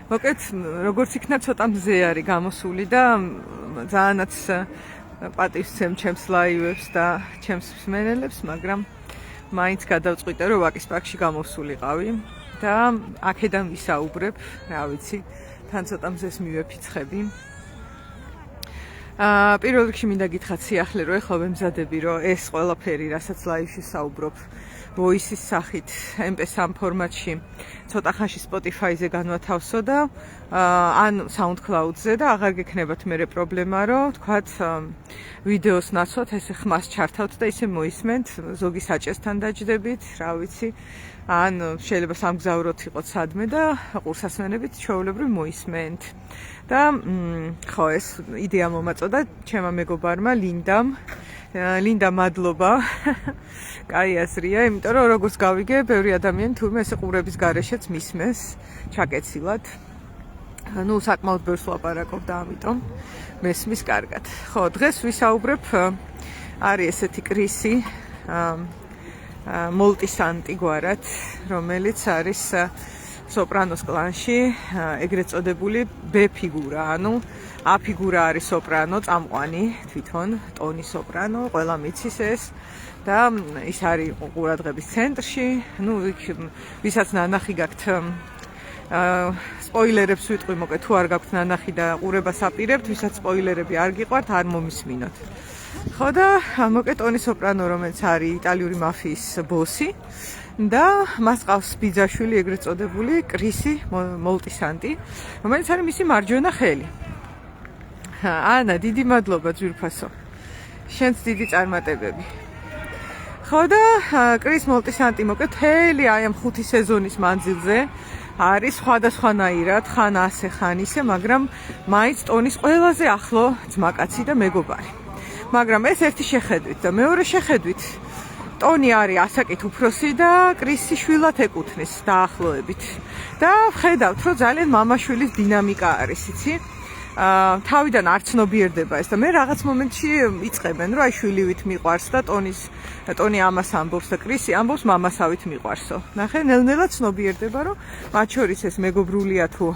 მოკეთ როგორც იქნა ცოტა მზე არის გამოსული და ძალიანაც პატივს ცემ ჩემს ლაივებს და ჩემს მსმენელებს, მაგრამ მაინც გადავწყვიტე რომ ვაკის პარკში გამოსულიყავი და აქედან ვისაუბრებ, რა ვიცი, თან ცოტა მზეს მივეფიცხები. პირველ რიგში მინდა გითხრათ სიახლე რომ ეხლა ვემზადები რომ ეს ყველაფერი რასაც ლაივში საუბრობ voice-ის სახით MP3 ფორმატში ცოტა ხანში Spotify-ზე განვათავსო და ან SoundCloud-ზე და აღარ გექნებათ მერე პრობლემა რომ თქვათ ვიდეოს ნაცვლად ესე ხმას ჩართავთ და ისე მოისმენთ ზოგი საჭესთან დაჯდებით, რა ვიცი, ან შეიძლება სამგზავროთ იყოთ სადმე და ყურსასმენებით ჩვეულებრივ მოისმენთ. და ხო ეს იდეა მომაწოდა ჩემმა მეგობარმა ლინდა მადლობა. კაი აზრია, იმიტომ რომ როგორც გავიგე, ბევრი ადამიანი თურმე ესე ყურების გარეშეც მისმენს ჩაკეცილად. ნუ საკმაოდ ბევრს ვაპარაკობ და ამიტომ მესმის კარგად. ხო, დღეს ვისაუბრებ არის ესეთი კრისი მოლტისანტი გვარად, რომელიც არის სოპრანოს კლანში, ეგრეთ წოდებული B ფიგურა, ანუ A ფიგურა არის სოპრანო, წამყვანი თვითონ, ტონი სოპრანო, ყველა მიცის ეს და ის არის ყურადღების ცენტრში. ნუ ვისაც ნანახი გაქვთ სპოილერებს ვიტყვი, მოკეთ თუ არ გაქვთ ნანახი და ყურებას აპირებთ, ვისაც სპოილერები არ გიყვართ, არ მომისმინოთ. ხო და მოკეთ ტონი სოპრანო, რომელიც არის იტალიური მაფიის ბოსი და მას ყავს ბიძაშვილი, ეგრეთ წოდებული კრისი მოლტისანტი, რომელიც არის მისი მარჯვენა ხელი. ანა, დიდი მადლობა ძვირფასო. შენც დიდი წარმატებები. ხო და კრის მოლტისანტი მოკეთ მთელი აი ამ 5 სეზონის მანძილზე არის სხვადასხვანაირად, ხან ასე, ხან ისე, მაგრამ მაინც ტონის ყველაზე ახლო ძმაკაცი და მეგობარი. მაგრამ ეს ერთი შეხედვით და მეორე შეხედვით ტონი არის ასაკით უფროსი და კრისი შვილად ეკუთვნის დაახლოებით. და ვხედავთ, რომ ძალიან მამაშვილის დინამიკა არის, იცი? თავიდან არ ცნობიერდება ეს და მე რაღაც მომენტში იწყებენ, რომ აი შვილივით მიყვარს და ტონი ამას ამბობს და კრისი ამბობს მამასავით მიყვარსო. ნახე, ნელ-ნელა ცნობიერდება, რომ მათ შორის ეს მეგობრულია თუ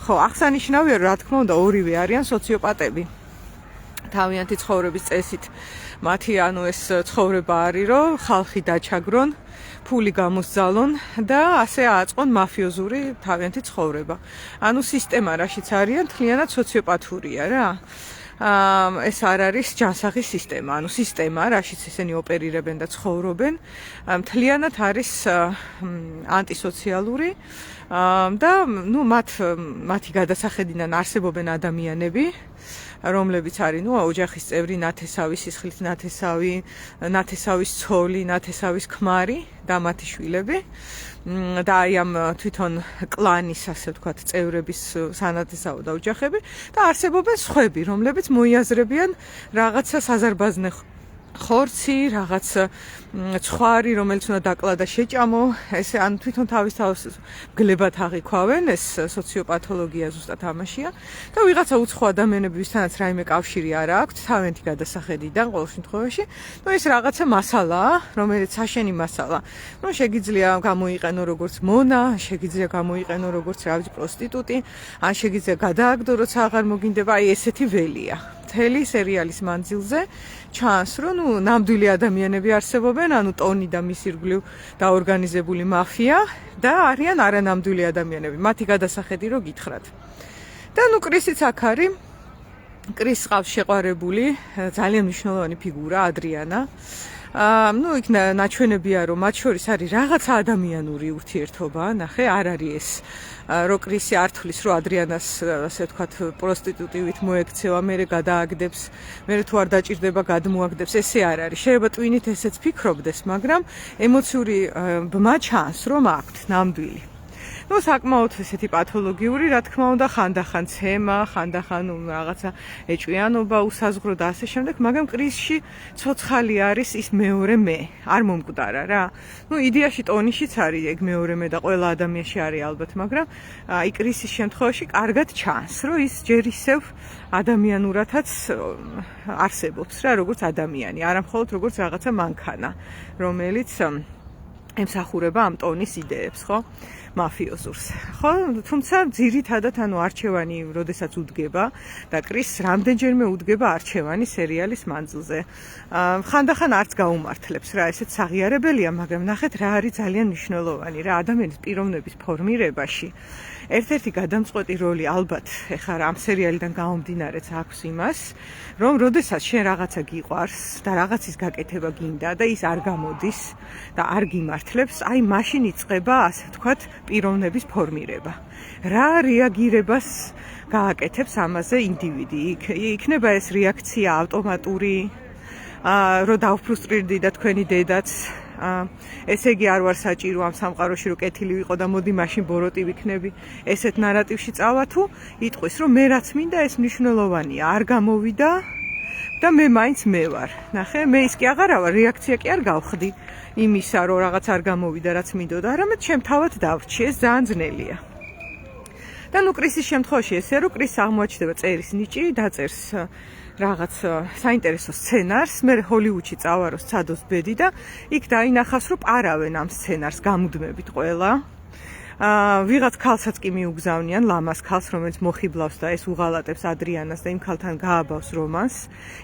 ხო, აღსანიშნავია, რა თქმა უნდა, ორივე არიან სოციოპატები. თავიანთი ცხოვრების წესით მათი ანუ ეს ცხოვრება არის, რომ ხალხი დაჩაგრონ, ფული გამოსძალონ და ასე ააწყონ მაფიოზური თავიანთი ცხოვრება. ანუ სისტემა რაშიც არიან, თლიანად სოციოპათურია რა. ეს არ არის ჯანსაღის სისტემა, ანუ სისტემა, რაშიც ესენი ოპერირებენ და ცხოვრობენ, თლიანად არის ანტისოციალური და ნუ მათი გადასახედიდან არსებობენ ადამიანები, რომლებიც არის ნუ ოჯახის წევრი, ნათესავის სისხლით ნათესავის ცოლი, ნათესავის ქმარი და მათი შვილები და აი ამ თვითონ კლანის, ასე ვთქვათ, წევრების სანათესაო და ოჯახები და არსებობენ სხვები, რომლებიც მოიაზრებიან რაღაცა საზარბაზნე ხორცი, რაღაც ცხვარი, რომელიც უნდა დაკლა და შეჭამო, ესე ან თვითონ თავის მგლებად აღიქვავენ, ეს სოციოპათოლოგია ზუსტად ამაშია და ვიღაცა უცხო ადამიანები, ვისთანაც რაიმე კავშირი არ აქვთ, თავიანთი გადასახედიდან ყოველ შემთხვევაში, ნუ ეს რაღაცა მასალაა, რომელიც საშენი მასალა. ნუ შეგიძლია გამოიყენო როგორც მონა, შეგიძლია გამოიყენო როგორც რა ვიცი პროსტიტუტი, ან შეგიძლია გადააგდო, როცა აღარ მოგინდება, აი ესეთი ველია. მთელი სერიალის მანძილზე ჩანს, რომ ნუ ნამდვილი ადამიანები არსებობენ, ანუ ტონი და მის ირგვლივ დაორგანიზებული მაფია და არიან არანამდვილი ადამიანები. მათი გადასახედი რო გითხრათ. და ნუ კრისიც აქ არის. კრის ყავს შეყვარებული, ძალიან მნიშვნელოვანი ფიგურა ადრიანა. ნუ იქ ნაჩვენებია, რომ მათ შორის არის რაღაცა ადამიანური ურთიერთობა, ნახე, არ არის ეს რო კრისი არ თვლის, რომ ადრიანას, ასე ვთქვათ, პროსტიტუტივით მოექცევა, მერე გადააგდებს, მერე თუ არ დაჭირდება, გადმოაგდებს, ესე არ არის. შეიძლება ტვინით ესეც ფიქრობდეს, მაგრამ ემოციური ბმა ჩანს, რომ აქვთ ნამდვილი. ნუ საკმაოდ ესეთი პათოლოგიური, რა თქმა უნდა, ხანდახან ცემა, ხანდახან რაღაცა ეჭვიანობა, უსაზღრო და ასე შემდეგ, მაგრამ კრისში ცოცხალი არის ის მეორე მე, არ მომკვდარა რა. ნუ იდეაში ტონიშიც არის ეგ მეორე მე და ყველა ადამიანში არის ალბათ, მაგრამ აი კრისის შემთხვევაში კარგად ჩანს, რომ ის ჯერ ისევ ადამიანურათაც არსებობს რა, როგორც ადამიანი, არა მხოლოდ როგორც რაღაცა მანქანა, რომელიც ემსახურება ამ ტონის იდეებს, ხო? მაფიოზურს. ხო, თუმცა ძირითადად არჩევანი როდესაც უდგება და კრის რამდენჯერმე უდგება არჩევანი სერიალის მანძილზე. ხანდახან არც გაუმართლებს რა, ესეც აღიარებელია, მაგრამ ნახეთ რა არის ძალიან მნიშვნელოვანი რა ადამიანის პიროვნების ფორმირებაში. ერთ-ერთი გადამწყვეტი როლი ალბათ ეხლა ამ სერიალიდან გამომდინარეც აქვს იმას, რომ როდესაც შენ რაღაცა გიყვარს და რაღაცის გაკეთება გინდა და ის არ გამოდის და არ გიმართლებს, აი მაშინ იწყება, ასე ვთქვათ, პიროვნების ფორმირება. რა რეაგირებას გააკეთებს ამაზე ინდივიდი? იქნება ეს რეაქცია ავტომატური, რომ დავფრუსტრირდი და თქვენი დედაც ესე იგი არ ვარ საჭირო ამ სამყაროში რომ კეთილი ვიყო და მოდი მაშინ ბოროტი ვიქნები, ესეთ ნარატივში წავა თუ იტყვის რომ მე რაც მინდა ეს მნიშვნელოვანია, არ გამოვიდა და მე მაინც მე ვარ. ნახე, მე ის კი აღარა ვარ, რეაქცია კი არ გავხდი იმისა რომ რაღაც არ გამოვიდა რაც მინდოდა, არამედ ჩემ თავად დავრჩი, ეს ძალიან ძნელია. და ნუ კრისის შემთხვევაში ესეა რომ კრის აღმოაჩნდება წერის ნიჭი, დაწერს რაღაც საინტერესო სცენარს, მე ჰოლივუდში წავა რომ სცადოს ბედი და იქ დაინახავს რომ პარავენ ამ სცენარს გამუდმებით ყველა. ვიღაც ქალსაც კი მიუგზავნიან, ლამას ქალს, რომელიც მოხიბლავს და ეს უღალატებს ადრიანას და იმ ქალთან გააბავს რომანს.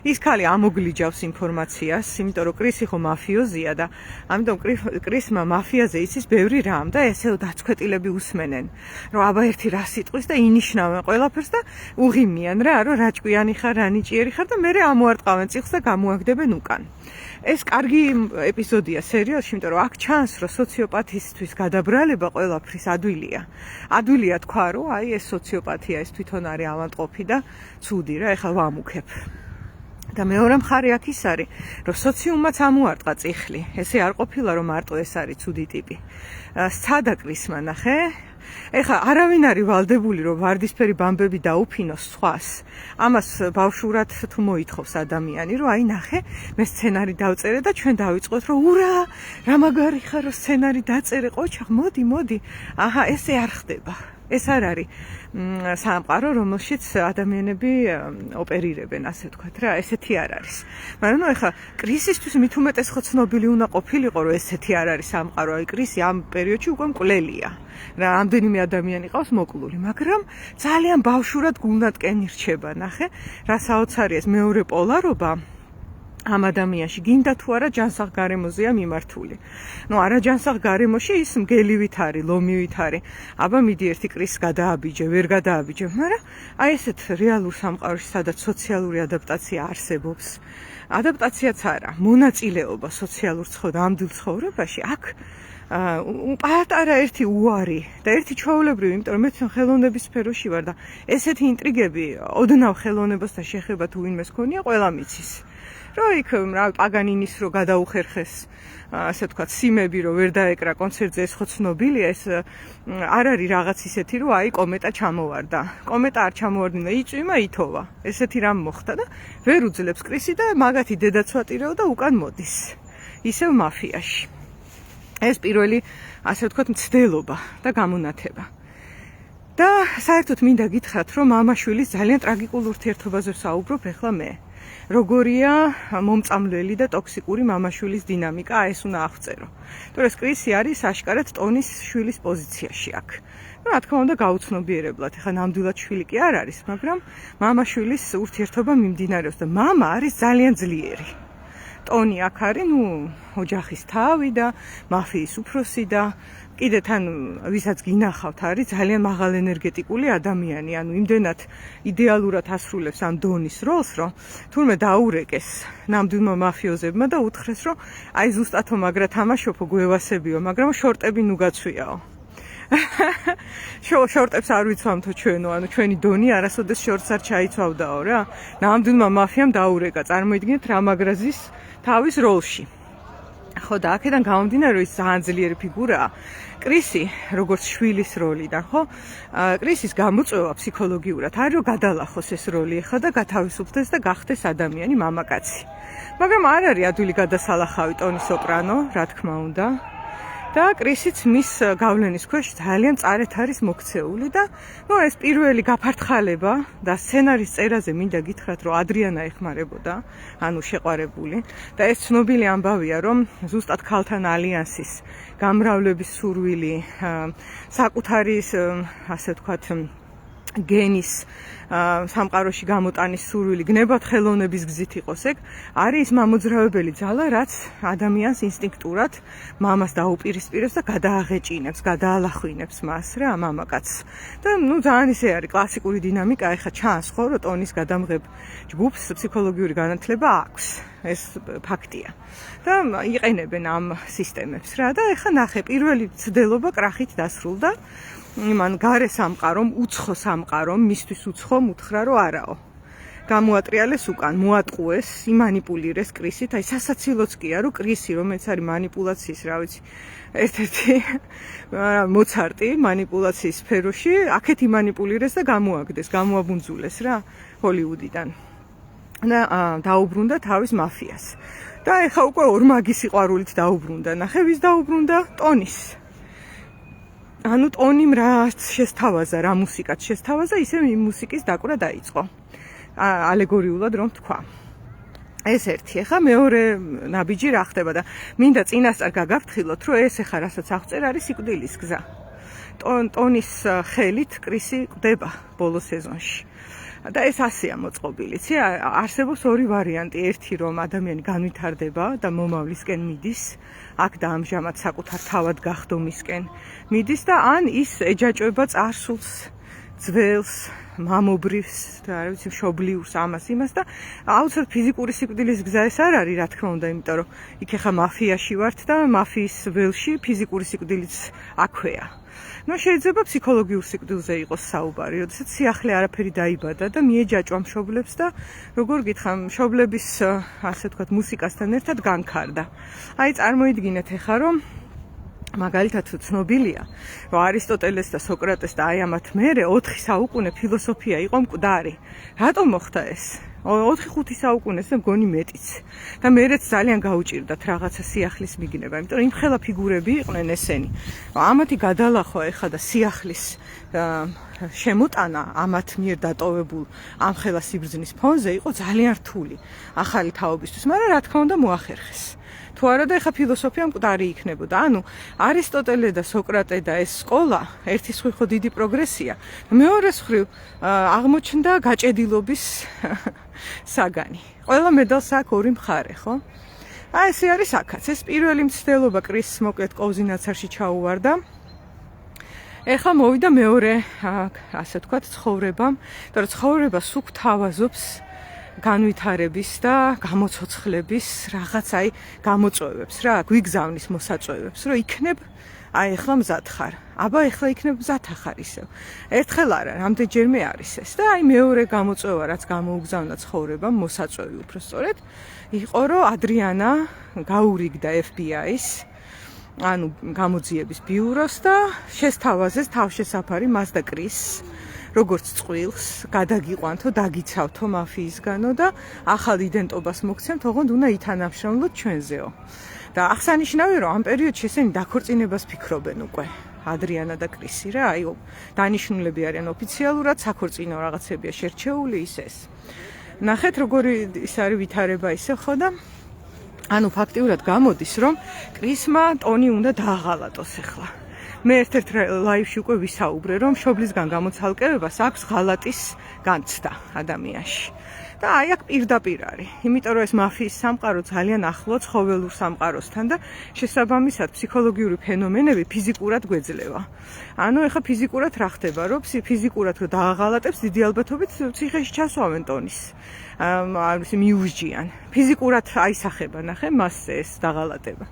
ის ქალი ამოგლიჯავს ინფორმაციას, იმიტომ რომ კრისი ხო მაფიოზია და ამიტომ კრისმა მაფიაზე იცის ბევრი რამ და ესეო დაცქვეტილები უსმენენ, რომ აბა ერთი რა სიტყვის და ინიშნავენ ყველაფერს და უღიმიან რა, რომ რა ჭკვიანი ხარ, რა ნიჭიერი ხარ და მერე ამოარტყავენ წიხლს და გამოაგდებენ უკან. ეს კარგი ეპიზოდია სერიალში, იმიტომ რომ აქ ჩანს, რომ სოციოპათისთვის გადაბრალება ყველაფრის ადვილია. ადვილია თქვა, რომ აი ეს სოციოპათია, ეს თვითონ არის ავანტყოფი და ცუდი რა, ეხლა ვამუქებ. და მეორე მხარე აქ ის არის, რომ სოციუმმაც ამოარტყა წიხლი. ესე არ ყოფილა, რომ მარტო ეს არის ცუდი ტიპი. სცადა კრისმა, ნახე? ეხლა არავინ არის ვალდებული რომ ვარდისფერი ბამბები დაუფინოს სხვას. ამას ბავშვურად თუ მოითხოვს ადამიანი, რომ აი ნახე, მე სცენარი დავწერე და ჩვენ დავიწყოთ რომ ურა, რა მაგარი ხარ რომ სცენარი დაწერე, ყოჩაღ, მოდი. აჰა, ესე არ ხდება. ეს არ არის სამყარო, რომელშიც ადამიანები ოპერირებენ, ასე ვთქვათ რა, ესეთი არ არის. მაგრამ ნუ ეხლა კრისისთვის მით უმეტეს ხო ცნობილი უნდა ყოფილიყო, რომ ესეთი არ არის სამყარო. აი კრისი ამ პერიოდში უკვე მკვლელია. რა, ამდენიმე ადამიანი ყავს მოკლული, მაგრამ ძალიან ბავშვურად გულნატკენ ირჩება, ნახე, რა საოცარია ეს მეორე პოლარობა. ამ ადამიანში გინდა თუ არა ჯანსაღ გარემოზეა მიმართული. ნუ არა ჯანსაღ გარემოში ის მგელივით არის, ლომივით არის. აბა მიდი ერთი კრის გადააბიჯე, ვერ გადააბიჯე, მაგრამ აი ესეთ რეალურ სამყაროში, სადაც სოციალური ადაპტაცია არსებობს. ადაპტაციაც არა, მონაწილეობა სოციალურ ნამდვილ ცხოვრებაში, აქ პატარა ერთი უარი და ერთი ჩვეულებრივი, იმიტომ რომ მე ხელოვნების სფეროში ვარ და ესეთი ინტრიგები, ოდნავ ხელოვნებასთან შეხება თუ ვინმეს ქონია, ყველა მიცის. რომ იქ პაგანინის რო გადაუხერხეს, ასე ვთქვათ, სიმები რო ვერ დაეკრა კონცერტზე, ეს ხო ცნობილია, ეს არ არის რაღაც ისეთი, რომ აი კომეტა ჩამოვარდა. კომეტა არ ჩამოვარდინა, იწვიმა ითოვა. ესეთი რამ მოხდა და ვერ უძლებს კრისი და მაგათი დედაცვატირეო და უკან მოდის. ისევ მაფიაში. ეს პირველი, ასე ვთქვათ, მცდელობა და გამონათება. და საერთოდ მინდა გითხრათ, რომ მამა-შვილის ძალიან ტრაგიკულ ურთიერთობაზე ვსაუბრობ ახლა მე. როგორია მომწამლელი და ტოქსიკური მამა-შვილის დინამიკა, ეს უნდა აღწერო. თორე ეს კრისი არის აშკარად ტონის შვილის პოზიციაში აქ. რა თქმა უნდა გაუცნობიერებლად, ეხლა ნამდვილად შვილი კი არ არის, მაგრამ მამა-შვილის ურთიერთობა მიმდინარეობს და მამა არის ძალიან ძლიერი. ტონი აქ არის, ოჯახის თავი და მაფიის უფროსი და კიდე თან ვისაც გინახავთ არის ძალიან მაღალ ენერგეტიკული ადამიანი, იმდენად იდეალურად ასრულებს ამ დონის როლს, რომ თურმე დაურეკეს ნამდვილმა მაფიოზებმა და უთხრეს, რომ აი ზუსტათო მაგრა თამაშობო, გვევასებიო, მაგრამ შორტები ნუ გაცვიაო. შორტებს არ ვიცვამთო ჩვენო, ჩვენი დონი არასოდეს შორტს არ ჩაიცვავდაო რა. ნამდვილმა მაფიამ დაურეკა, წარმოიდგინეთ რა მაგრაზის თავის როლში. ხო და აქედან გამომდინარე, რომ ის ძალიან ძლიერი ფიგურაა. კრისი, როგორც შვილის როლიდან, ხო? კრისის გამოწვევა ფსიქოლოგიურად არის, რომ გადალახოს ეს როლი ახლა და გათავისუფლდეს და გახდეს ადამიანი მამაკაცი. მაგრამ არ არის ადვილი გადასალახავი ტონი სოპრანო, რა თქმა უნდა. და კრისიც მის გავლენის ქვეშ ძალიან წარეთ არის მოქცეული და ეს პირველი გაფართხალება და სცენარის წერაზე მინდა გითხრათ, რომ ადრიანა ეხმარებოდა, შეყვარებული და ეს ცნობილი ამბავია, რომ ზუსტად ქალთან ალიანსის გამრავლების სურვილი, საკუთარი ასე ვთქვათ გენის სამყაროში გამოტანის სურვილი გნებად ხელოვნების გზით იყოს ეგ არის მამოძრავებელი ძალა, რაც ადამიანს ინსტინქტურად მამას დაუპირისპირებს და გადააღეჭინებს, გადაალახვინებს მას რა მამაკაცს. და ძალიან ისე არის კლასიკური დინამიკა, ეხა ჩანს ხო, რომ ტონის გადამღებ ჯგუფს ფსიქოლოგიური განათლება აქვს. ეს ფაქტია. და იყენებენ ამ სისტემებს რა და ეხა ნახე, პირველი ცდელობა კრახით დასრულდა. იმან გარე სამყარომ, უცხო სამყარომ, მისთვის უცხო უთხრა, რომ არაო. გამოატრიალეს უკან, მოატყუეს, იმანიპულირეს კრისით, აი სასაცილოც კი არა, რომ კრისი, რომელიც არის манипуляციის, რა ვიცი, ერთ-ერთი მოცარტი манипуляციის სფეროში, აქეთ იმანიპულირეს და გამოაგდეს, გამოაბუნძულეს რა, ჰოლივუდიდან. და დაუბრუნდა თავის მაფიას. და ეხა უკვე ორმაგი სიყვარულით დაუბრუნდა. ნახე, ვის დაუბრუნდა? ტონის. ტონიმ რაც შესთავაზა, რა მუსიკაც შესთავაზა, ისე მუსიკის დაკვრა დაიწყო. ალეგორიულად რომ თქვა. ეს ერთი, ეხა მეორე ნაბიჯი რა ხდება და მინდა წინასწარ გაგაფრთხილოთ, რომ ეს ეხა რასაც აღწერ არის სიკვდილის გზა. ტონის ხელით კრისი კვდება ბოლო სეზონში. და ეს ასეა მოწყობილი. არსებობს ორი ვარიანტი. ერთი, რომ ადამიანი განვითარდება და მომავლისკენ მიდის, აქ და ამჟამად საკუთარ თავად გახდომისკენ მიდის და ან ის ეჯაჭვება წარსულს, ძველს, მამობრივის და რა ვიცი, მშობლიურს, ამას იმას და აუცილებლად ფიზიკური სიკვდილის გზა ეს არ არის, რა თქმა უნდა, იმიტომ რომ იქ ახლა მაფიაში ვართ და მაფიის ველში ფიზიკური სიკვდილიც აქვეა. შეიძლება ფსიქოლოგიურ სიკვდილზე იყოს საუბარი, როდესაც სიახლე არაფერი დაიბადა და მიეჯაჭვა მშობლებს და როგორ გითხრა, მშობლების ასე ვთქვათ მუსიკასთან ერთად განქარდა. აი წარმოიდგინეთ ეხა რომ მაგალითად ცნობილია, რომ არისტოტელეს და სოკრატეს და აი ამათ მერე 4 საუკუნე ფილოსოფია იყო მკვდარი. რატომ მოხდა ეს? 4-5 საუკუნეს და მგონი მეტიც. და მერეც ძალიან გაუჭირდათ რაღაცა სიახლის მიგნება, იმიტომ რომ იმხელა ფიგურები იყვნენ ესენი. ამათი გადალახვა ეხა და სიახლის შემოტანა ამათ მიერ დატოვებულ ამხელა სიბრძნის ფონზე იყო ძალიან რთული ახალი თაობისთვის, მაგრამ რა თქმა უნდა მოახერხეს. თუ არა და ეხა ფილოსოფია მკვდარი იქნებოდა. არისტოტელე და სოკრატე და ეს სკოლა ერთი მხრივ ხო დიდი პროგრესია, მეორე მხრივ აღმოჩნდა გაჭედილობის საგანი. ყველა მედალს აქვს ორი მხარე, ხო? ესე არის აქაც. ეს პირველი მცდელობა კრისს მოკლედ კოვზინაცარში ჩაუვარდა. ეხლა მოვიდა მეორე, ასე ვთქვათ, ცხოვრებამ, იმიტომ რომ ცხოვრება სულ თავაზობს განვითარების და გამოცოცხლების რაღაც აი გამოწვევებს რა, გვიგზავნის მოსაწვევებს, რომ იქნებ აი ეხლა მზად ხარ. აბა ეხლა იქნებ მზად ხარ ისევ. ერთხელ არა, რამდენჯერმე არის ეს. და აი მეორე გამოწვევა, რაც გამოუგზავნა ცხოვრებამ, მოსაწვევი უფრო სწორედ, იყო რომ ადრიანა გაურიგდა FBI-ს, გამოძიების ბიუროს და შესთავაზეს თავშესაფარი მას და კრისს. როგორც წყვილს, გადაგიყვანთო, დაგიცავთო მაფიისგანო და ახალ იდენტობას მოგცემთ, ოღონდ უნდა ითანამშრომლოთ ჩვენზეო. და აღსანიშნავია, რომ ამ პერიოდში ესენი დაქორწინებას ფიქრობენ უკვე. ადრიანა და კრისი რა, აი დანიშნულები არიან ოფიციალურად, საქორწინო რაღაცებია შერჩეული ის. ნახეთ, როგორი ის არის ვითარება ისე ხო და ფაქტიურად გამოდის, რომ კრისმა ტონი უნდა დააღალატოს ახლა. მე ერთ-ერთ ლაივში უკვე ვისაუბრე, რომ მშობლისგან გამოცალკევებას აქვს ღალატის განცდა ადამიანში. და აი აქ პირდაპირ არის, იმიტომ რომ ეს მაფიის სამყარო ძალიან ახლოა ცხოველურ სამყაროსთან და შესაბამისად ფსიქოლოგიური ფენომენები ფიზიკურად გვეძლევა. ეხა ფიზიკურად რა ხდება, რომ ფიზიკურად რო დააღალატებს, დიდი ალბათობით ციხეში ჩასვავენ ტონის. მიუსჯიან. ფიზიკურად აისახება, ნახე, მასზე ეს დააღალატება.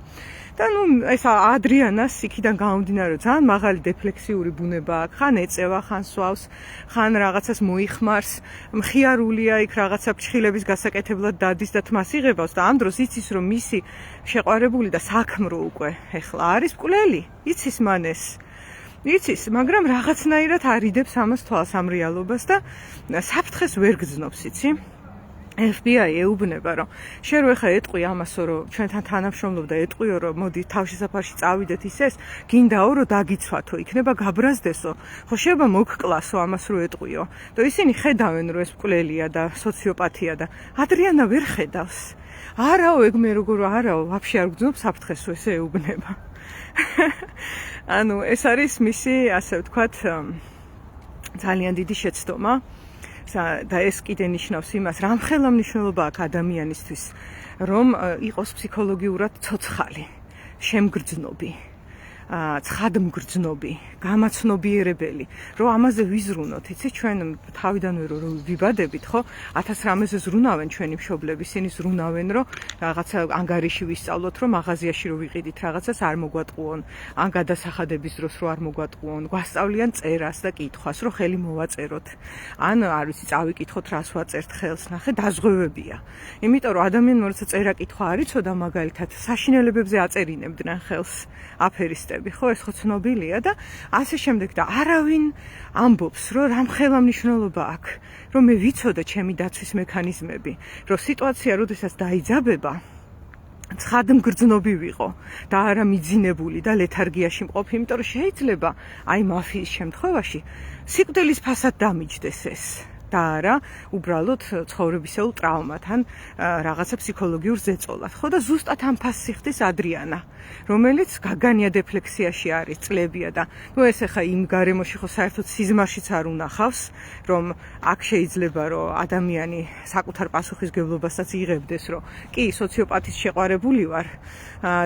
და ეს ადრიანას იქიდან გამომდინარე, ძალიან მაღალი დეფლექსიური ბუნება აქვს, ხან ეწევა, ხან სვავს, ხან რაღაცას მოიხმარს, მხიარულია იქ რაღაცა ფრჩხილების გასაკეთებლად დადის და თმას იღებავს და ამ დროს იცის, რომ მისი შეყვარებული და საქმრო უკვე ეხლა არის მკვლელი, იცის მან ეს. იცის, მაგრამ რაღაცნაირად არიდებს ამას თვალს ამ რეალობას და საფრთხეს ვერ გრძნობს, იცი? FBI ეუბნება, რომ შენ რო ხა ეტყვი ამასო, რომ ჩვენთან თანამშრომლობდა, ეტყვიო, რომ მოდი თავშესაფარში წავიდეთ ისეს, გინდაო, რომ დაგიცვათო, იქნება გაბრაზდესო. ხო შეიძლება მოგკლასო ამას რო ეტყვიო. და ისინი ხედავენ, რომ ეს მკვლელია და სოციოპათია და ადრიანა ვერ ხედავს. არაო, ეგ მე როგორ არაო, ვაფშე არ გძნობ საფრთხესო, ესე ეუბნება. ანუ ეს არის მისი, ასე ვთქვათ, ძალიან დიდი შეცდომა. და ეს კიდე ნიშნავს იმას, რამხელა მნიშვნელობა აქვს ადამიანისთვის, რომ იყოს ფსიქოლოგიურად ცოცხალი, შემგრძნობი, ცხადმგრძნობი, გამაცნობიერებელი, რომ ამაზე ვიზრუნოთ, იცი ჩვენ თავიდანვე რომ ვიბადებით, ხო, 1000 რამეზე ზრუნავენ ჩვენი მშობლები, ისინი ზრუნავენ, რომ რაღაცა ანგარიში ვისწავლოთ, რომ მაღაზიაში რომ ვიყიდით, რაღაცას არ მოგვატყუონ, ან გადასახადების დროს რომ არ მოგვატყუონ, გვასწავლიან წერას და კითხვას, რომ ხელი მოვაწეროთ, ან არ ვიცი, წავიკითხოთ, რას ვაწერთ ხელს, ნახე, დაზღვევებია. იმიტომ რომ ადამიანმა როცა წერა კითხვა არ იცოდა, მაგალითად, საშინელებებზე აწერინებდნენ ხელს აფერისტები, ხო, ეს ხო ცნობილია და ასე შემდეგ და არავინ ამბობს, რომ რამხელა მნიშვნელობა აქვს, რომ მე ვიცოდე ჩემი დაცვის მექანიზმები, რომ სიტუაცია როდესაც დაიძაბება, ცხადმგრძნობი ვიყო და არა მიძინებული და ლეთარგიაში მყოფი, იმიტომ რომ შეიძლება აი მაფიის შემთხვევაში სიკვდილის ფასად დამიჯდეს ეს. და არა უბრალოდ ცხოვრებისეულ ტრავმათან რაღაცა ფსიქოლოგიურ ზეწოლად. ხო და ზუსტად ამ ფასს იხდის ადრიანა, რომელიც გაგანია დეფლექსიაში არის წლებია და ნუ ეს ახლა იმ გარემოში ხო საერთოდ სიზმარშიც არ უნახავს, რომ აქ შეიძლება რომ ადამიანი საკუთარ პასუხისგებლობასაც იღებდეს, რომ კი სოციოპათის შეყვარებული ვარ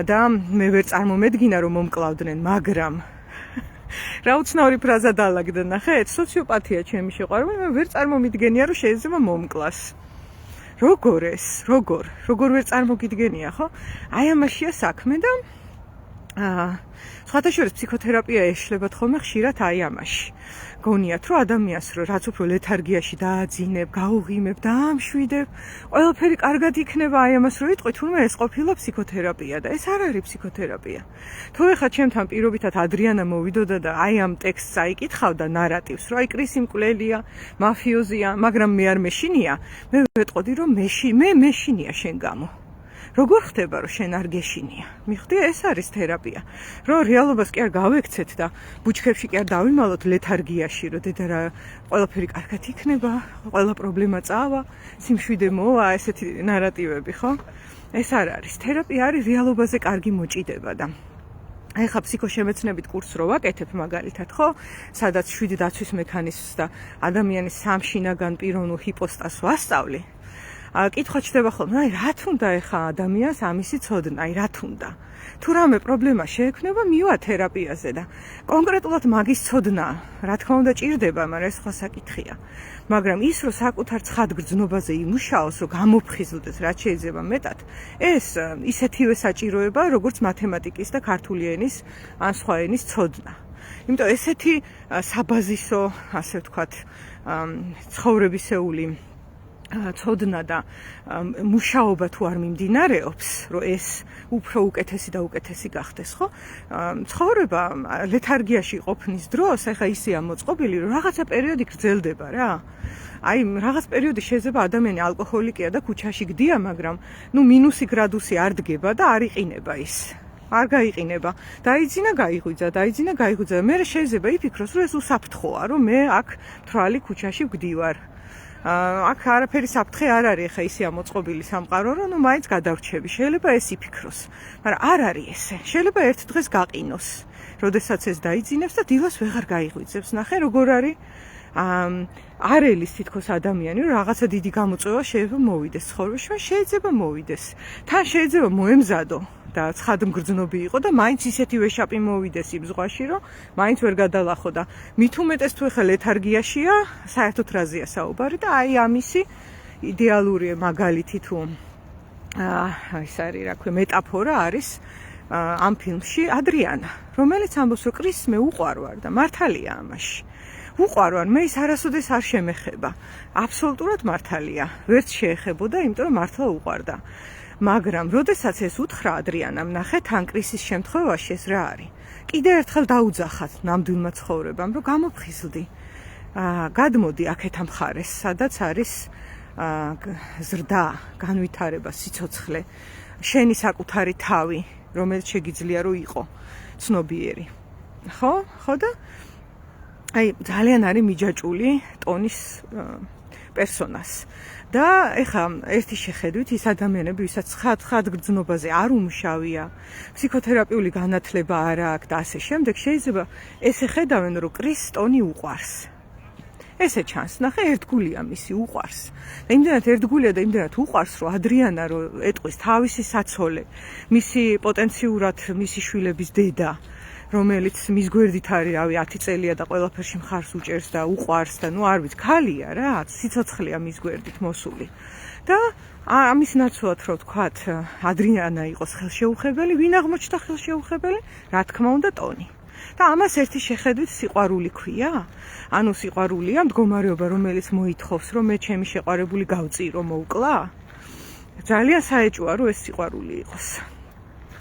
და მე ვერ წარმომედგინა რომ მომკლავდნენ, მაგრამ რა უცნაური ფრაზა დაალაგდა, ნახეთ, სოციოპათია ჩემი შეყვარებული, მე ვერ წარმომიდგენია რომ შეიძლება მომკლას. როგორ ეს? როგორ ვერ წარმოგიდგენია, ხო? აი ამაშია საქმე და სხვათა შორის ფსიქოთერაპია ეშლებათ ხოლმე ხშირად აი ამაში. გონიათ რომ ადამიანს რაც უფრო ლეთარგიაში დააძინებ, გაუღიმებ, დაამშვიდებ, ყველაფერი კარგად იქნება, აი ამას რო იტყვი, თუმცა ეს ყოფილა ფსიქოთერაპია და ეს არ არის ფსიქოთერაპია. თუ ეხლა ჩემთან პირობითად ადრიანა მოვიდოდა და აი ამ ტექსტს აიკითხავდა ნარატივს, რომ აი კრისი მკვლელია, მაფიოზია, მაგრამ მე არ მეშინია, მე ვეტყოდი რომ მე მეშინია შენ გამო. როგორ ხდება რომ შენ არ გეშინია? მიხვდი, ეს არის თერაპია. რომ რეალობას კი არ გავექცეთ და ბუჩქებში კი არ დავიმალოთ ლეთარგიაში, რომ დედა რა ყველაფერი კარგად იქნება, ყველა პრობლემა წავა, სიმშვიდე მოვა, ესეთი ნარატივები, ხო? ეს არ არის. თერაპია არის რეალობაზე კარგი მოჭიდება და აი ხა ფსიქოშემეცნებით კურსს რო ვაკეთებ მაგალითად, ხო? სადაც 7 დაცვის მექანიზმს და ადამიანის სამშინაგან პიროვნულ ჰიპოსტაზს ვასწავლი. კითხვა ჩდება ხოლმე, აი რა თუნდა ეხა ადამიანს ამისი ცოდნა, აი რა თუნდა. თუ რამე პრობლემა შეექმნება, მივა თერაპიაზე და კონკრეტულად მაგის ცოდნა, რა თქმა უნდა ჭირდება, მაგრამ ეს სხვა საკითხია. მაგრამ ის რომ საკუთარ ცხადგრძნობაზე იმუშაოს, რომ გამოფხიზლდეს, რაც შეიძლება მეტად, ეს ისეთივე საჭიროება, როგორც მათემატიკის და ქართული ენის ან სხვა ენის ცოდნა. იმიტომ ესეთი საბაზისო, ასე ვთქვათ, ცხოვრებისეული ცოდნა და მუშაობა თუ არ მიმდინარეობს, რომ ეს უფრო უკეთესი და უკეთესი გახდეს, ხო? ცხოვრება ლეთარგიაში ყოფნის დროს, ახლა ისეა მოწყობილი, რომ რაღაცა პერიოდი გრძელდება რა. აი, რაღაც პერიოდი შეიძლება ადამიანი ალკოჰოლიკია და ქუჩაში გდია, მაგრამ ნუ მინუსი გრადუსი არ დგება და არ იყინება ის. არ გაიყინება. დაიძინა, გაიღვიძა. მე შეიძლება იფიქროს, რომ ეს უსაფრთხოა, რომ მე აქ თვალი ქუჩაში ვგდივარ. აქ არაფერი საფრთხე არ არის, ხა ისეა მოწყობილი სამყარო, რომ ნუ მაინც გადავრჩები. შეიძლება ეს იფიქროს, მაგრამ არ არის ესე. შეიძლება ერთ დღეს გაყინოს, როდესაც ეს დაიძინებს და დილას ვეღარ გაიღვიძებს. ნახე როგორ არის? არ ელის თითქოს ადამიანი, რომ რაღაცა დიდი გამოწვევა შეიძლება მოვიდეს ცხოვრებაში, შეიძლება მოვიდეს. თან შეიძლება მოემზადო და ცხადმგრძნობი იყო და მაინც ისეთი ვეშაპი მოვიდეს იმ ზღვაში, რომ მაინც ვერ გადალახო და მით უმეტეს თუ ეხა ლეთარგიაშია, საერთოდ რაზეა საუბარი და აი ამისი იდეალური მაგალითი თუ ეს არის, რა ქვია, მეტაფორა არის ამ ფილმში ადრიანა, რომელიც ამბობს, რომ კრისს მე უყვარვარ და მართალია ამაში. უყვარვარ, მე ის არასოდეს არ შემეხება. აბსოლუტურად მართალია. ვერც შეეხებოდა, იმიტომ რომ მართლა უყვარდა. მაგრამ როდესაც ეს უთხრა ადრიანამ, ნახე, თან კრისის შემთხვევაში ეს რა არის? კიდე ერთხელ დაუძახათ ნამდვილმა ცხოვრებამ, რომ გამოფხიზლდი. გადმოდი აქეთ ამ მხარეს, სადაც არის ზრდა, განვითარება, სიცოცხლე, შენი საკუთარი თავი, რომელიც შეგიძლია რომ იყო ცნობიერი. ხო და აი ძალიან არის მიჯაჭული ტონის პერსონას. და ეხა ერთი შეხედვით ის ადამიანები, ვისაც ხად გრძნობაზე არ უმშავია, ფსიქოთერაპიული განათლება არ აქვს და ასე შემდეგ, შეიძლება ესე ხედავენ, რომ კრის ტონი უყვარს. ესე ჩანს, ნახე, ერთგულია მისი უყვარს. და იმდენად ერთგულია და იმდენად უყვარს, რომ ადრიანა რომ ეტყვის თავისი საცოლე, მისი პოტენციურად მისი შვილების დედა, რომელიც მის გვერდით არის, რავი, 10 წელია და ყველაფერში მხარს უჭერს და უყვარს და არ ვიცი, ქალია რა, სიცოცხლეა მის გვერდით მოსული. და ამის ნაცვლად რომ ვთქვათ, ადრიანა იყოს ხელშეუხებელი, ვინ აღმოჩნდა ხელშეუხებელი? რა თქმა უნდა, ტონი. და ამას ერთი შეხედვით სიყვარული ქვია? ანუ სიყვარულია მდგომარეობა, რომელიც მოითხოვს, რომ მე ჩემი შეყვარებული გავწირო, მოვკლა? ძალიან საეჭვოა, რომ ეს სიყვარული იყოს.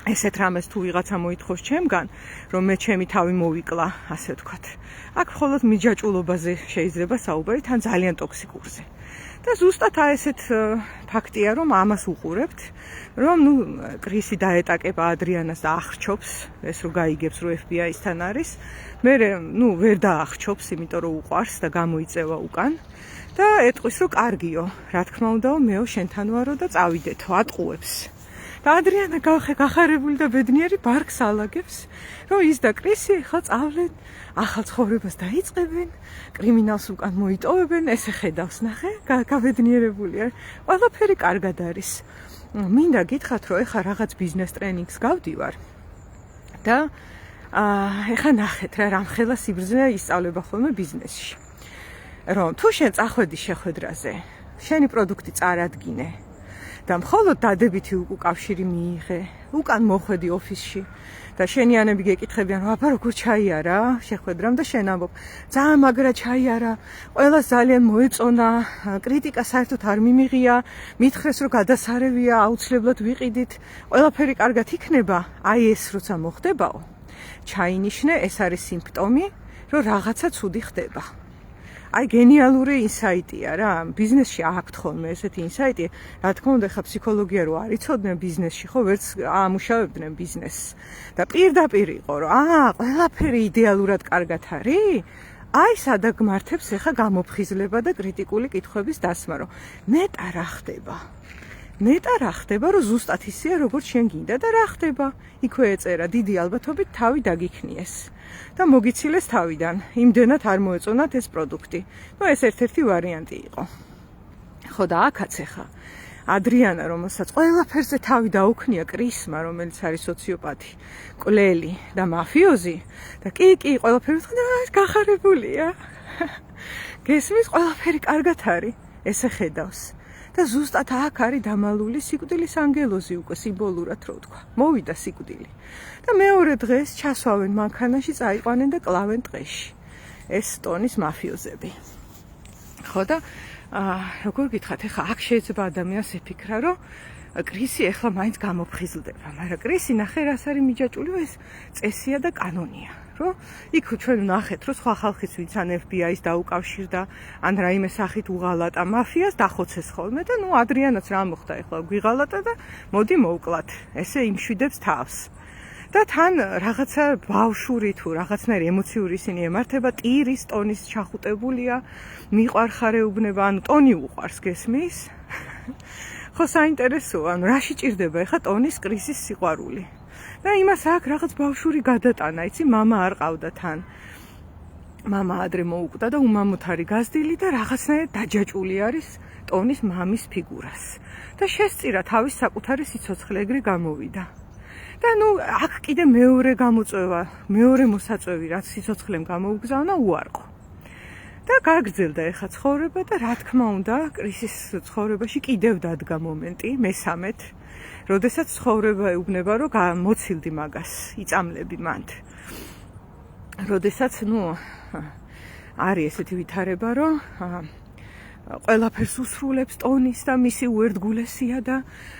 ესეთ რამეს თუ ვიღაცა მოითხოვს ჩემგან, რომ მე ჩემი თავი მოვიკლა, ასე ვთქვათ. აქ მხოლოდ მიჯაჭულობაზე შეიძლება საუბარი, თან ძალიან ტოქსიკურზე. და ზუსტად ესეთ ფაქტია, რომ ამას უყურებთ, რომ კრისი დაეტაკება ადრიანას და ახრჩობს, ეს რო გაიგებს, რომ FBI-სთან არის, მე ვერ დაახრჩობს, იმიტომ რომ უყვარს და გამოიწევა უკან და ეტყვის, რომ კარგიო, რა თქმა უნდა, მეო შენთან ვარო და წავიდეთო, ატყუებს. და ადრიანა გახარებული და ბედნიერი ბარგს ალაგებს, რომ ის და კრისი ხა წავლენ, ახალ ცხოვრებას დაიწყებენ, კრიმინალს უკან მოიტოვებენ, ესე ხედავს, ნახე, გაბედნიერებულია. ყველაფერი კარგად არის. მინდა გითხრათ, რომ ეხა რაღაც ბიზნეს ტრენინგს გავდივარ და ეხა ნახეთ რა რამხელა სიბრძნე ისწავლება ხოლმე ბიზნესში. რომ თუ შენ წახვედი შეხვედრაზე, შენი პროდუქტი წარადგინე და მხოლოდ დადებითი უკავშირი მიიღე, უკან მოხვედი ოფისში და შენიანები გეკითხებიან, რომ აბა როგორ ჩაიარა შეხვედრამ და შენ ამბობ, ძალიან მაგრა ჩაიარა, ყველას ძალიან მოეწონა, კრიტიკა საერთოდ არ მიმიღია, მითხრეს რომ გადასარევია, აუცილებლად ვიყიდით, ყველაფერი კარგად იქნება, აი ეს როცა მოხდებაო, ჩაინიშნე, ეს არის სიმპტომი, რომ რაღაცა ცუდი ხდება. აი გენიალური ინსაიტია რა, ბიზნესში აქვთ ხოლმე ესეთი ინსაიტი, რა თქმა უნდა, ხა ფსიქოლოგია რო არ იცოდნენ ბიზნესში, ხო ვერც ამუშავებდნენ ბიზნესს. და პირდაპირ იყო, რომ ყველაფერი идеალურად კარგად არის? აი სადაგმართებს ეხა გამოფხიზლება და კრიტიკული კითხვების დასმა, რომ ნეტა რა ხდება? ნეტა რა ხდება, რომ ზუსტად ისეა, როგორც შენ გინდა და რა ხდება? იქვე ეწერა, დიდი ალბათობით თავი დაგიქნიეს. და მოგიცილეს თავიდან, იმდენად არ მოეწონათ ეს პროდუქტი. ეს ერთ-ერთი ვარიანტი იყო. ხო და აქაც ეხა ადრიანა, რომელსაც ყველაფერზე თავი დაუქნია კრისმა, რომელიც არის სოციოპათი, კვლელი და მაფიოზი და კი, ყველაფერი გახარებულია. გესმის, ყველაფერი კარგად არის, ესე ხედავს. და ზუსტად აქ არის დამალული სიკვდილის ანგელოზი უკვე სიმბოლურად რო ვთქვა. მოვიდა სიკვდილი. და მეორე დღეს ჩასვავენ მანქანაში, წაიყვანენ და კლავენ ტყეში. ეს ტონის მაფიოზები. ხო და როგორ გითხრათ, ეხლა აქ შეიძლება ადამიანს ეფიქრა, რომ კრისი ეხლა მაინც გამოფხიზლდება, მაგრამ კრისი ნახე რას არის მიჯაჭული, ეს წესია და კანონია. რომ იქ ჩვენ ვნახეთ, რომ სხვა ხალხიც ვინც ან FBI-ს დაუკავშირდა, ან რაიმე სახით უღალატა მაფიას დახოცეს ხოლმე და ადრიანაც რა მოხდა ეხლა გვიღალატა და მოდი მოვკლათ. ესე იმშვიდებს თავს. და თან რაღაცა ბავშვური თუ რაღაცნაირი ემოციური ისინი ემართება, ტირის ტონის ჩახუტებულია, მიყვარხარეუბნება, ანუ ტონი უყვარს, გესმის? ხო საინტერესოა, ანუ რაში ჭირდება ეხლა ტონის კრისის სიყვარული? და იმას აქ რაღაც ბავშვური გადატანა, იცი, მამა არ ყავდა თან. მამა ადრე მოუკვდა და უმამოთ არის გაზრდილი და რაღაცნაირად დაჯაჭული არის ტონის მამის ფიგურას. და შესწირა თავის საკუთარი სიცოცხლე ეგრე გამოვიდა. და აქ კიდე მეორე გამოწვევა, მეორე მოსაწვევი, რაც სიცოცხლემ გამოუგზავნა, უარყო. და გაგრძელდა ეხა ცხოვრება და რა თქმა უნდა, კრისის ცხოვრებაში კიდევ დადგა მომენტი, მესამედ, როდესაც ცხოვრება ეუბნება, რომ მოცილდი მაგას, იწამლები მანდ. როდესაც, არის ესეთი ვითარება, რომ ყველაფერს უსრულებს ტონის და მისი უერთგულესია და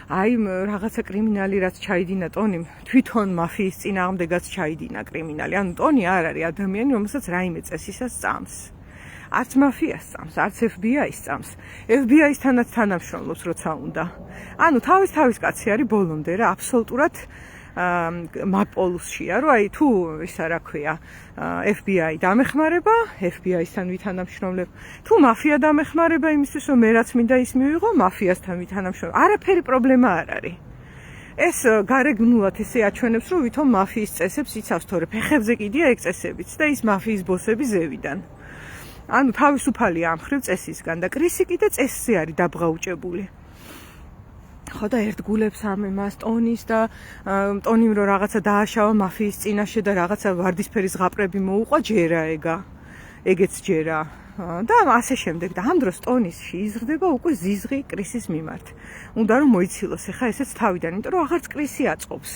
აი რაღაცა კრიმინალი რაც ჩაიდინა ტონიმ, თვითონ მაფიის წინააღმდეგაც ჩაიდინა კრიმინალი. ანუ ტონი არ არის ადამიანი, რომელსაც რაიმე წესისას წამს. არც მაფიას წამს, არც FBI-ს წამს. FBI-სთანაც თანამშრომლობს, როცა უნდა. ანუ თავის კაცი არის ბოლომდე რა, აბსოლუტურად მაპოლუსშია, რომ აი თუ ისა რა ქვია, FBI დამეხმარება, FBI-სთან ვითანამშრომლებ, თუ მაფია დამეხმარება იმისთვის, რომ მე რაც მინდა ის მივიღო, მაფიასთან ვითანამშრომლებ. არაფერი პრობლემა არ არის. ეს გარეგნულად ესე აჩვენებს, რომ ვითომ მაფიის წესებს იცავს, თორე ფეხებზე კიდია ეგ წესებიც და ის მაფიის ბოსები ზევიდან. ანუ თავისუფალია ამ ხრივ წესისგან და კრისი კიდე წესზე არის დაბღაუჭებული. ხო და ერთგულებს ამ იმას ტონის და ტონიმ რო რაღაცა დააშავა მაფიის წინაშე და რაღაცა ვარდისფერი ზღაპრები მოუყვა ჯერა ეგეც ჯერა და ასე შემდეგ და ამ დროს ტონისში იზრდება უკვე ზიზღი კრისის მიმართ. უნდა რომ მოიცილოს ახლა ესეც თავიდან, იმიტომ რომ აღარც კრისი აწყობს.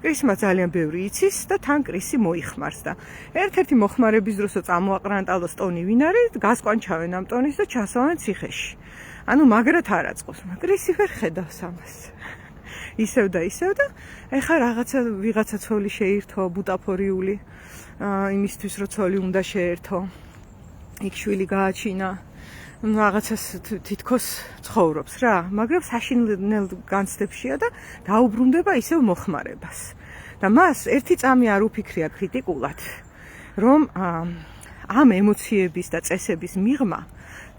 კრისმა ძალიან ბევრი იცის და თან კრისი მოიხმარს და ერთ-ერთი მოხმარების დროსო წამოაყრანტალოს ტონი ვინ არის, გასკვანჩავენ ამ ტონის და ჩასავენ ციხეში. ანუ მაგრად არ აწყობს, კრისი ვერ ხედავს ამას. ისევ და ეხა ვიღაცა ცოლი შეირთო, ბუტაფორიული, იმისთვის რომ ცოლი უნდა შეერთო. იქ შვილი გააჩინა, რაღაცას თითქოს ცხოვრობს რა, მაგრამ საშინელ განცდებშია და დაუბრუნდება ისევ მოხმარებას. და მას ერთი წამი არ უფიქრია კრიტიკულად, რომ ამ ემოციების და წესების მიღმა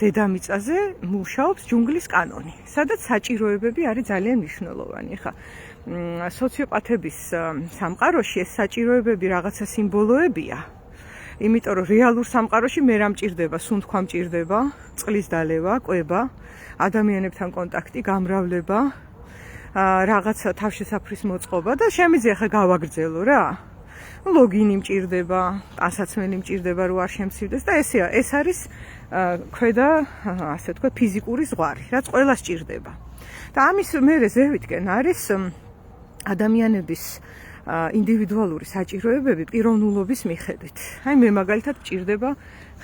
დედამიწაზე მუშაობს ჯუნგლის კანონი, სადაც საჭიროებები არის ძალიან მნიშვნელოვანი. ხა სოციოპათების სამყაროში ეს საჭიროებები რაღაცა სიმბოლოებია. იმიტომ რომ რეალურ სამყაროში მე რა მჭირდება, სუნთქვა მჭირდება, წყლის დალევა, კვება, ადამიანებთან კონტაქტი, გამრავლება, რაღაცა თავშესაფრის მოწყობა და შემიძლია ხა გავაგრძელო რა. ლოგინი მჭირდება, ტანსაცმელი მჭირდება რომ არ შემცირდეს და ეს არის ქვედა, ასე ვთქვათ, ფიზიკური ზღვარი, რაც ყველას ჭირდება. და ამის მერე ზევითკენ არის ადამიანების ინდივიდუალური საჭიროებები პიროვნულობის მიხედვით. აი მე მაგალითად მჭირდება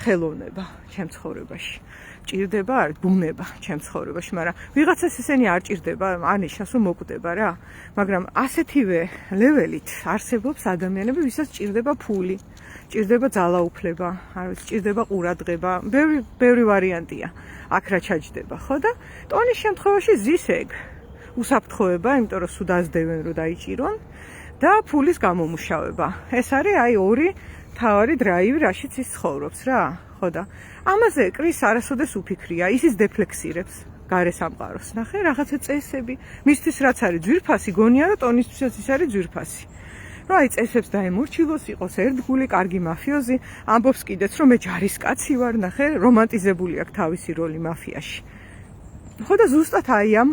ხელოვნება ჩემ ცხოვრებაში. მჭირდება ბუნება ჩემ ცხოვრებაში, მაგრამ ვიღაცას ესენი არ ჭირდება, ანიშნავს რომ მოკვდება რა. მაგრამ ასეთივე ლეველით არსებობს ადამიანები, ვისაც ჭირდება ფული, ჭირდება ძალაუფლება, არ ვიცი, ჭირდება ყურადღება, ბევრი ვარიანტია. აქ რა ჩაჯდება, ხო და ტონის შემთხვევაში ზის ეგ უსაფრთხოება, იმიტომ რომ სულ დაძდევენ რომ დაიჭირონ და ფულის გამომუშავება. ეს არის აი ორი თავარი დრაივი, რაშიც ის ცხოვრობს რა, ხო და ამაზე კრის არასოდეს უფიქრია, ისიც დეფლექსირებს გარე სამყაროს. ნახე, რაღაცა წესები, მისთვის რაც არის ძვირფასი, გონია რომ ტონისთვისაც ის არის ძვირფასი. რომ აი წესებს დაემორჩილოს, იყოს ერთგული, კარგი მაფიოზი, ამბობს კიდეც რომ მე ჯარისკაცი ვარ, ნახე, რომანტიზებული აქვს თავისი როლი მაფიაში. ხო და ზუსტად აი ამ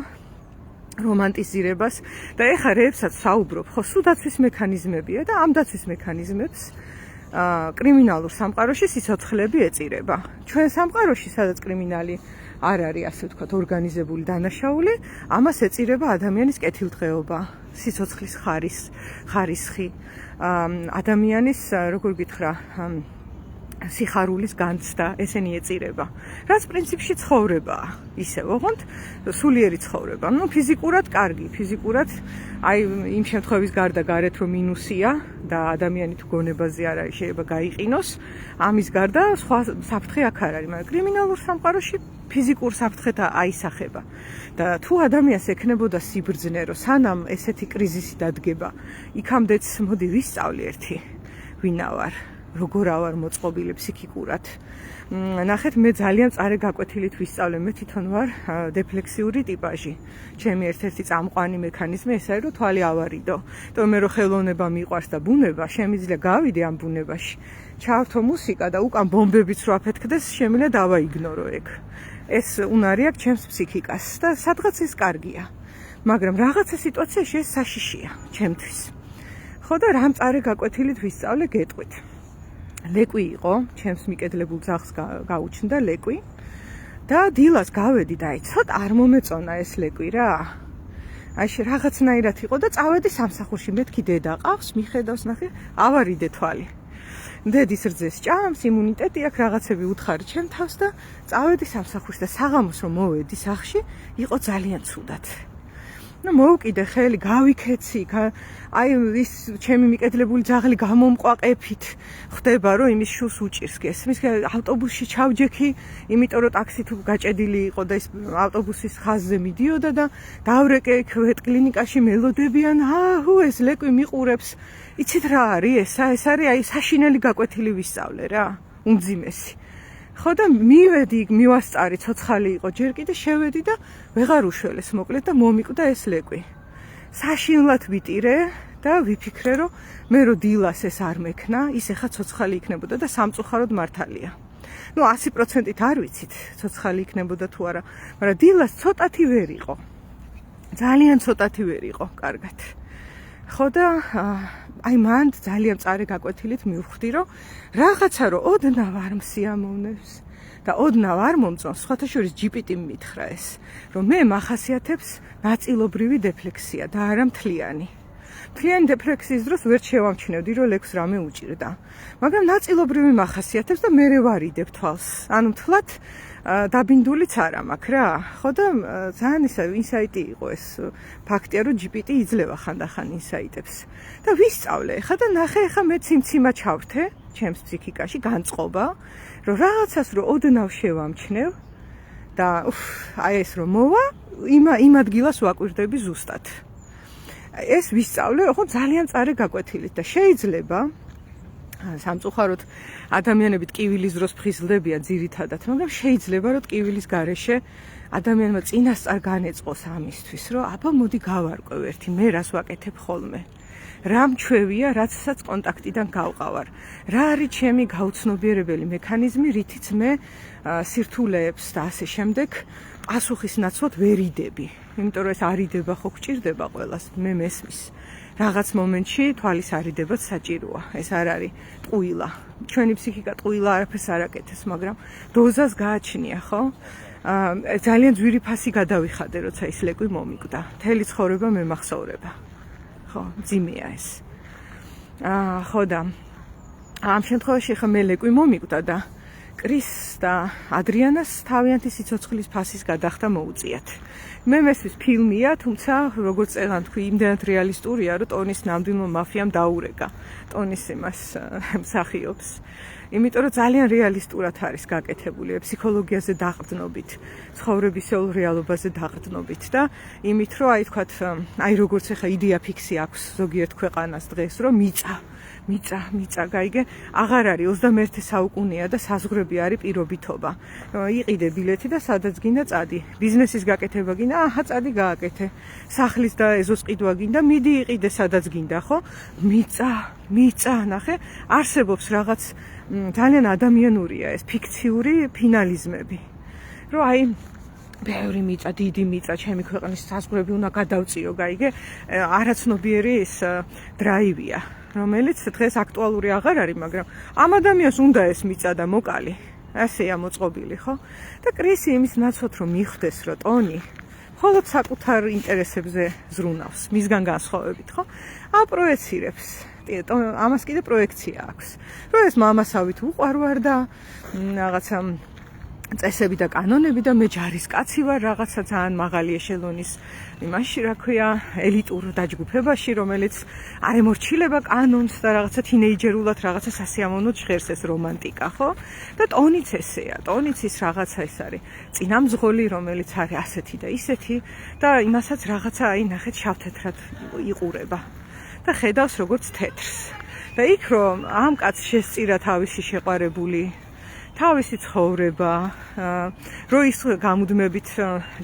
რომანტიზირებას და ეხა რეებსაც საუბრობ, ხო, სუდაცვის მექანიზმებია და ამ დაცვის მექანიზმებს კრიმინალურ სამყაროში სიცოცხლეები ეწირება. ჩვენ სამყაროში, სადაც კრიმინალი არ არის, ასე ვთქვათ, ორგანიზებული დანაშაული, ამას ეწირება ადამიანის კეთილდღეობა, სიცოცხლის ხარისხი, ადამიანის, როგორ გითხრა, სიხარულის განცდა, ესენი ეწირება. რაც პრინციპში ცხოვრებაა, ისევ ოღონდ სულიერი ცხოვრება. ნუ ფიზიკურად კარგი, ფიზიკურად აი იმ შემთხვევის გარდა გარეთ რომ მინუსია და ადამიანი თუ გონებაზე არ არის, შეიძლება გაიყინოს, ამის გარდა სხვა საფრთხე აქ არ არის, მაგრამ კრიმინალურ სამყაროში ფიზიკურ საფრთხეთ აისახება. და თუ ადამიანს ექნებოდა სიბრძნე, რომ სანამ ესეთი კრიზისი დადგება, იქამდეც მოდი ვისწავლი ერთი ვინა ვარ. როგორ ავარ მოწყობილი ფსიქიკურად. ნახეთ, მე ძალიან წარე გაკვეთილით ვისწავლე, მე თვითონ ვარ დეფლექსიური ტიპაჟი. ჩემი ერთ-ერთი წამყვანი მექანიზმი ეს არის, რომ თვალი ავარიდო. იმიტომ მე რომ ხელოვნება მიყვარს და ბუნება, შემიძლია გავიდე ამ ბუნებაში. ჩავრთო მუსიკა და უკან ბომბებიც რო აფეთქდეს, შემიძლია დავაიგნორო ეგ. ეს უნარი აქვს ჩემს ფსიქიკას და სადღაც ეს კარგია. მაგრამ რაღაცა სიტუაციაში ეს საშიშია ჩემთვის. ხო და რამ წარე გაკვეთილით ვისწავლე, გეტყვით. ლეკვი იყო, ჩემს მიკედლებულ ძაღლს გაუჩნდა ლეკვი და დილას გავედი და აი ცოტა არ მომეწონა ეს ლეკვი რა. აი რაღაცნაირად იყო და წავედი სამსახურში, მეთქი დედა ყავს, მიხედავს, ნახე, ავარიდე თვალი. დედის რძეს ჭამს, იმუნიტეტი აქვს, რაღაცები უთხარი ჩემ თავს და წავედი სამსახურში და საღამოს რომ მოვედი სახლში, იყო ძალიან ცუდად. ну მოვკიდე ხელი, გავიქეცი, აი ის ჩემი მიკედლებული ძაღლი გამომყვაყეფით ხდება, რომ იმის შუს უჭირს გესმის, ავტობუსში ჩავჯექი, იმიტომ რომ ტაქსი თუ გაჭედილი იყო და ის ავტობუსის ხაზზე მიდიოდა და დავრეკე იქ ვეტკლინიკაში მელოდებიან, აჰუ ეს ლეკვი მიყურებს. იცით რა არის ეს არის აი საშინელი გაკვეთილი ვისწავლე რა, უმძიმესი. ხო და მივედი, მივასწარი, ცოცხალი იყო ჯერ კიდე, შევედი და ვეღარ უშველეს მოკლედ და მომიკვდა ეს ლეკვი. საშინლად ვიტირე და ვიფიქრე, რომ მე რო დილას ეს არ მექნა, ის ეხა ცოცხალი იქნებოდა და სამწუხაროდ მართალია. ну 100%-ით არ ვიცით, ცოცხალი იქნებოდა თუ არა, მაგრამ დილას ცოტათი ვერ იყო. ძალიან ცოტათი ვერ იყო, კარგად. ხო და აი მან ძალიან მწარე გაკვეთილით მივხვდი, რომ რაღაცა რომ ოდნავ არ მსიამოვნებს და ოდნავ არ მომწონს, სხვათა შორის GPT-მ მითხრა ეს, რომ მე მახასიათებს ნაწილობრივი დეფლექსია და არა მთლიანი. მთლიანი დეფლექსიის დროს ვერ შევამჩნევდი, რომ ლექს რამე უჭირდა. მაგრამ ნაწილობრივი მახასიათებს და მე ვარიდებ თვალს. ანუ მთლად დაბინდულიც არა მაქვს რა. ხო და ძალიან ისა ინსაიტი იყო ეს ფაქტია, რომ GPT იძლევა ხანდახან ინსაიტებს. და ვისწავლე ხა და ნახე ხა მე ციმციმა ჩავრთე ჩემს ფსიქიკაში განწყობა, რომ რაღაცას რომ ოდნავ შევამჩნევ და აი ეს რომ მოვა, იმ ადგილას ვაკვირდები ზუსტად. ეს ვისწავლე, ხო ძალიან მწარე გაკვეთილით და შეიძლება სამწუხაროდ ადამიანები ტკივილის დროს ფხიზლდებიან ძირითადად, მაგრამ შეიძლება რომ ტკივილის გარეშე ადამიანმა წინასწარ განეწყოს ამისთვის, რომ აბა მოდი გავარკვევ ერთი, მე რას ვაკეთებ ხოლმე. რა მჩვევია, რაცაც კონტაქტიდან გავყავარ. რა არის ჩემი გაუცნობიერებელი მექანიზმი, რითიც მე სირთულეებს და ასე შემდეგ პასუხის ნაცვლად ვერ იდები. იმიტომ რომ ეს არიდება ხო გჭირდება ყველას, მე მესმის. რაღაც მომენტში თვალის არიდებაც საჭიროა. ეს არ არის ტყუილა. ჩვენი ფსიქიკა ტყუილა არაფერს არ აკეთებს, მაგრამ დოზას გააჩნია, ხო? ძალიან ძვირი ფასი გადავიხადე, როცა ის ლეკვი მომიკვდა. მთელი ცხოვრება მემახსოვრება. ხო, ძიმეა ეს. ხო და ამ შემთხვევაში ხა მე ლეკვი მომიკვდა და კრის და ადრიანას თავიანთი სიცოცხლის ფასის გადახდა მოუწიათ. მე მესმის ფილმია, თუმცა როგორც წეგან თქვი, იმდენად რეალისტურია, რომ ტონის ნამდვილმა მაფიამ დაურეკა. ტონის იმას მსახიობს. იმიტომ რომ ძალიან რეალისტურად არის გაკეთებული, ფსიქოლოგიაზე დაყრდნობით, ცხოვრებისეულ რეალობაზე დაყრდნობით და იმით რომ აი თქვათ, აი როგორც ახლა იდეა ფიქსი აქვს ზოგიერთ ქვეყანას დღეს, რომ მიწა, გაიგე, აღარ არის 21 საუკუნეა და საზღვრები არის პირობითობა. იყიდე ბილეთი და სადაც გინდა წადი. ბიზნესის გაკეთება გინდა, აჰა, წადი გააკეთე. სახლის და ეზოს ყიდვა გინდა, მიდი იყიდე სადაც გინდა, ხო? მიწა, ნახე, არსებობს რაღაც ძალიან ადამიანურია ეს ფიქციური ფინალიზმები. რომ აი ბევრი მიწა, დიდი მიწა, ჩემი ქვეყნის საზღვრები უნდა გადავწიო, გაიგე? არაცნობიერი ეს დრაივია, რომელიც დღეს აქტუალური აღარ არის, მაგრამ ამ ადამიანს უნდა ეს მიწა და მოკალი. ასეა მოწყობილი, ხო? და კრისი იმის ნაცვლად რომ მიხვდეს, რომ ტონი მხოლოდ საკუთარ ინტერესებზე ზრუნავს, მისგან განსხვავებით, ხო? აპროეცირებს. ამას კიდე პროექცია აქვს. რომ ეს მამასავით უყვარვარ და რაღაცა წესები და კანონები და მე ჯარისკაცი ვარ რაღაცა ძალიან მაღალი ეშელონის იმაში, რა ქვია, ელიტურ დაჯგუფებაში, რომელიც არ ემორჩილება კანონს და რაღაცა თინეიჯერულად რაღაცა სასიამოვნოდ ჟღერს ეს რომანტიკა, ხო? და ტონიც ესეა, ტონიც ის რაღაცა ეს არის. წინამძღოლი, რომელიც არის ასეთი და ისეთი და იმასაც რაღაცა აი ნახეთ შავთეთრად იყურება. და ხედავს როგორც თეთრს. და იქ რომ ამ კაცს შესწირა თავისი შეყვარებული, თავისი ცხოვრება, რომ ის გამუდმებით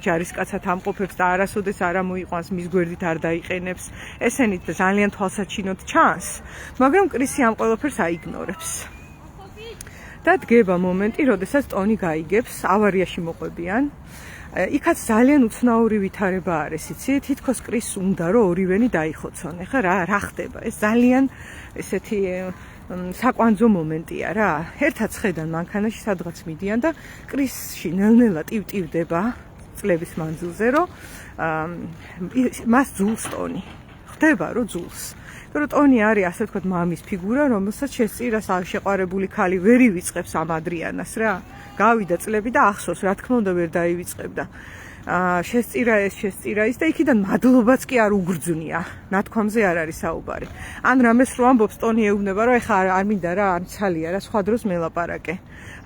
ჯარისკაცად ამყოფებს და არასოდეს არ ამოიყვანს, მის გვერდით არ დაიყენებს, ესენით ძალიან თვალსაჩინოდ ჩანს, მაგრამ კრისი ამ ყველაფერს აიგნორებს. და დგება მომენტი, როდესაც ტონი გაიგებს, ავარიაში მოყვებიან. იქაც ძალიან უცნაური ვითარება არის, იცი, თითქოს კრის უნდა რომ ორივენი დაიხოცონ. ეხლა რა ხდება? ეს ძალიან ესეთი საკვანძო მომენტია რა. ერთად ხედან მანქანაში სადღაც მიდიან და კრისში ნელ-ნელა ტივტივდება წლების მანძილზე, რომ მას ძულს ტონი. ხვდება რომ ძულს. რომ ტონი არის ასე ვთქვათ მამის ფიგურა, რომელსაც შესწირას შეყვარებული ქალი ვერ ივიწყებს ამ ადრიანას რა. გავიდა წლები და ახსოვს, რა თქმა უნდა ვერ დაივიწყებდა. შესწირა ის და იქიდან მადლობაც კი არ უგრძნია. ნათქვამზე არ არის საუბარი. ან რამეს რო ამბობს ტონი ეუბნება რომ ეხა არ მინდა რა, არ ცალია რა, სხვა დროს მელაპარაკე.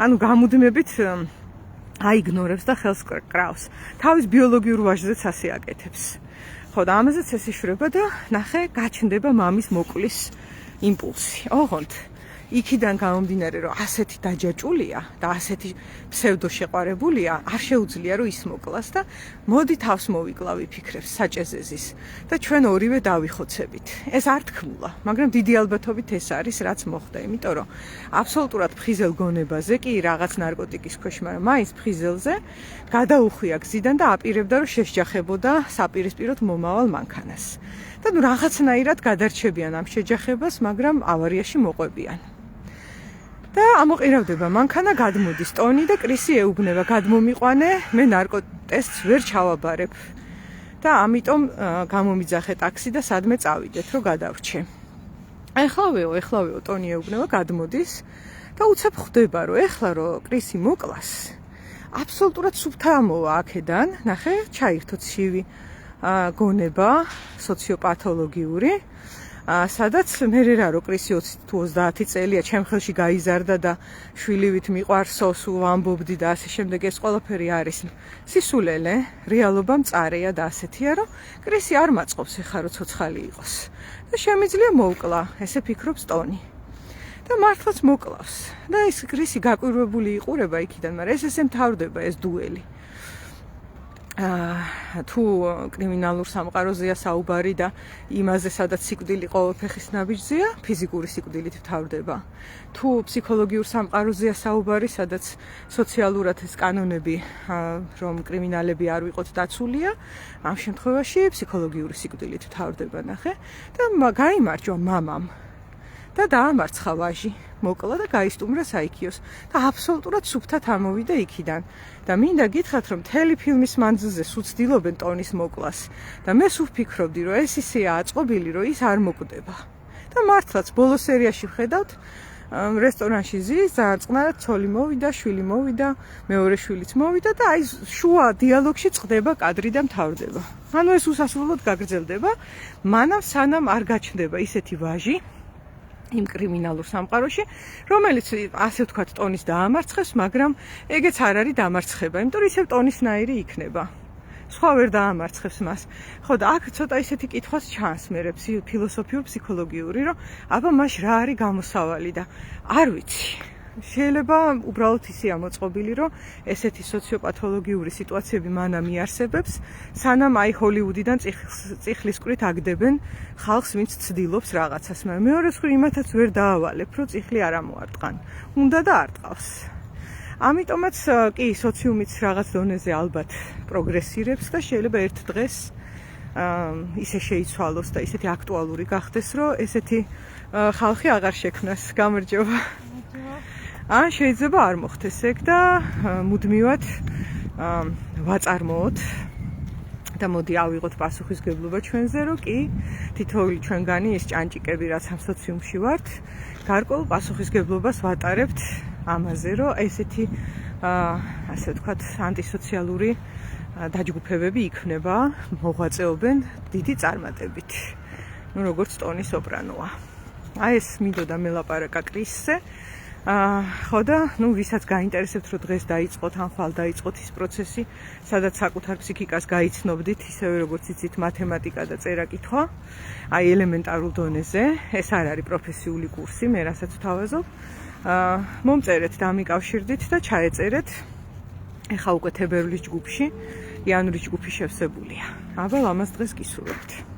ანუ გამუდმებით აიგნორებს და ხელს კრავს. თავის ბიოლოგიურ ვაჟზეც ასე აკეთებს. ხო და ამაზეც ესიშვრება და ნახე გაჩნდება მამის მოკვლის იმპულსი. ოღონდ იქიდან გამომდინარე რომ ასეთი დაჯაჭულია და ასეთი ფსევდო შეყვარებულია, არ შეუძლია რომ ის მოკლას და მოდი თავს მოვიკლავ ვიფიქრებს საჭეზეზის და ჩვენ ორივე დავიხოცებით. ეს არ თქმულა, მაგრამ დიდი ალბათობით ეს არის რაც მოხდა, იმიტომ რომ აბსოლუტურად ფხიზელ გონებაზე კი რაღაც ნარკოტიკის ქვეშ, მაგრამ მაინც ფხიზელზე გადაუხვია გზიდან და აპირებდა რომ შესჯახებოდა საპირისპიროდ მომავალ მანქანას. და ნუ რაღაცნაირად გადარჩებიან ამ შეჯახებას, მაგრამ ავარიაში მოყვებიან. და ამოყირავდება მანქანა, გადმოდის ტონი და კრისი ეუბნება, გადმომიყვანე, მე ნარკოტესტს ვერ ჩავაბარებ. და ამიტომ გამომიძახე ტაქსი და სადმე წავიდეთ, რომ გადავრჩე. ეხლავეო, ტონი ეუბნება, გადმოდის და უცებ ხვდება, რომ ეხლა რომ კრისი მოკლას, აბსოლუტურად სუფთა ამოვა აქედან, ნახე, ჩაირთო ცივი გონება სოციოპათოლოგიური, სადაც მე რა რო კრისი 20 თუ 30 წელია ჩემ ხელში გაიზარდა და შვილივით მიყვარსოს ვამბობდი და ასე შემდეგ, ეს ყველაფერი არის სისულელე, რეალობა მწარეა და ასეთია, რომ კრისი არ მაწყობს ეხა რო ცოცხალი იყოს და შემიძლია მოვკლა, ესე ფიქრობს ტონი. და მართლაც მოკლავს და ეს კრისი გაკვირვებული იყურება იქიდან, მაგრამ ესე მთავრდება ეს დუელი. თუ კრიმინალურ სამყაროზეა საუბარი და იმაზე, სადაც სიკვდილი ყოველ ფეხის ნაბიჯზეა, ფიზიკური სიკვდილით მთავრდება. თუ ფსიქოლოგიურ სამყაროზეა საუბარი, სადაც სოციალურად ეს კანონები, რომ კრიმინალები არ ვიყოთ დაცულია, ამ შემთხვევაში ფსიქოლოგიური სიკვდილით მთავრდება, ნახე, და გაიმარჯვა მამამ. და დაამარცხა ვაჟი, მოკლა და გაისტუმრა საიქიოს და აბსოლუტურად სუფთად ამოვიდა იქიდან. და მინდა გითხრათ, რომ მთელი ფილმის მანძილზე სუცდილობენ ტონის მოკლას და მე სულ ვფიქრობდი, რომ ეს ისეა აწყობილი, რომ ის არ მოკვდება. და მართლაც ბოლო სერიაში ვხედავთ, რესტორანში ზის, ძალიან წყნარად ცოლი მოვიდა, შვილი მოვიდა, მეორე შვილიც მოვიდა და აი შუა დიალოგში წყდება კადრი და მთავრდება. ანუ ეს უსასრულოდ გაგრძელდება, მანამ სანამ არ გაჩნდება ისეთი ვაჟი იმ კრიმინალურ სამყაროში, რომელიც ასე ვთქვათ ტონის დაამარცხებს, მაგრამ ეგეც არ არის დამარცხება, იმიტომ რომ ისევ ტონისნაირი იქნება. სხვა ვერ დაამარცხებს მას. ხო და აქ ცოტა ისეთი კითხვაც ჩანს მერე ფილოსოფიურ ფსიქოლოგიური, რომ აბა მაშ რა არის გამოსავალი და არ ვიცი. შეიძლება უბრალოდ ისე ამოწყობილი, რომ ესეთი სოციოპათოლოგიური სიტუაციები მანამ იარსებებს, სანამ აი ჰოლივუდიდან წიხლისკვრით აგდებენ ხალხს, ვინც ცდილობს რაღაცას, მაგრამ მეორე მხრივ იმათაც ვერ დაავალებ, რომ წიხლი არ ამოარტყან. უნდა და არ ტყავს. ამიტომაც კი სოციუმიც რაღაც დონეზე ალბათ პროგრესირებს და შეიძლება ერთ დღეს ისე შეიცვალოს და ისეთი აქტუალური გახდეს, რომ ესეთი ხალხი აღარ შექმნას. გამარჯობა. ან შეიძლება არ მოხდეს ეგ და მუდმივად ვაწარმოოთ და მოდი ავიღოთ პასუხისგებლობა ჩვენზე, რომ კი თითოეული ჩვენგანი ეს ჭანჭიკები, რაც ამ სოციუმში ვართ, გარკვეულ პასუხისგებლობას ვატარებთ ამაზე, რომ ესეთი ასე ვთქვათ ანტისოციალური დაჯგუფებები იქნება, მოღვაწეობენ დიდი წარმატებით. ნუ როგორც ტონი სოპრანოა. აი ეს მინდოდა მელაპარაკა კრისზე. ხო და ნუ ვისაც გაინტერესებთ, რომ დღეს დაიწყოთ ან ხვალ დაიწყოთ ის პროცესი, სადაც საკუთარ ფსიქიკას გაიცნობდით, ისევე როგორც იცით მათემატიკა და წერა-კითხვა, აი ელემენტარულ დონეზე, ეს არ არის პროფესიული კურსი, მე რასაც ვთავაზობ. მომწერეთ, დამიკავშირდით და ჩაეწერეთ. ეხა უკვე თებერვლის ჯგუფში, იანვრის ჯგუფი შევსებულია. აბა, ამას დღეს გისურვებთ.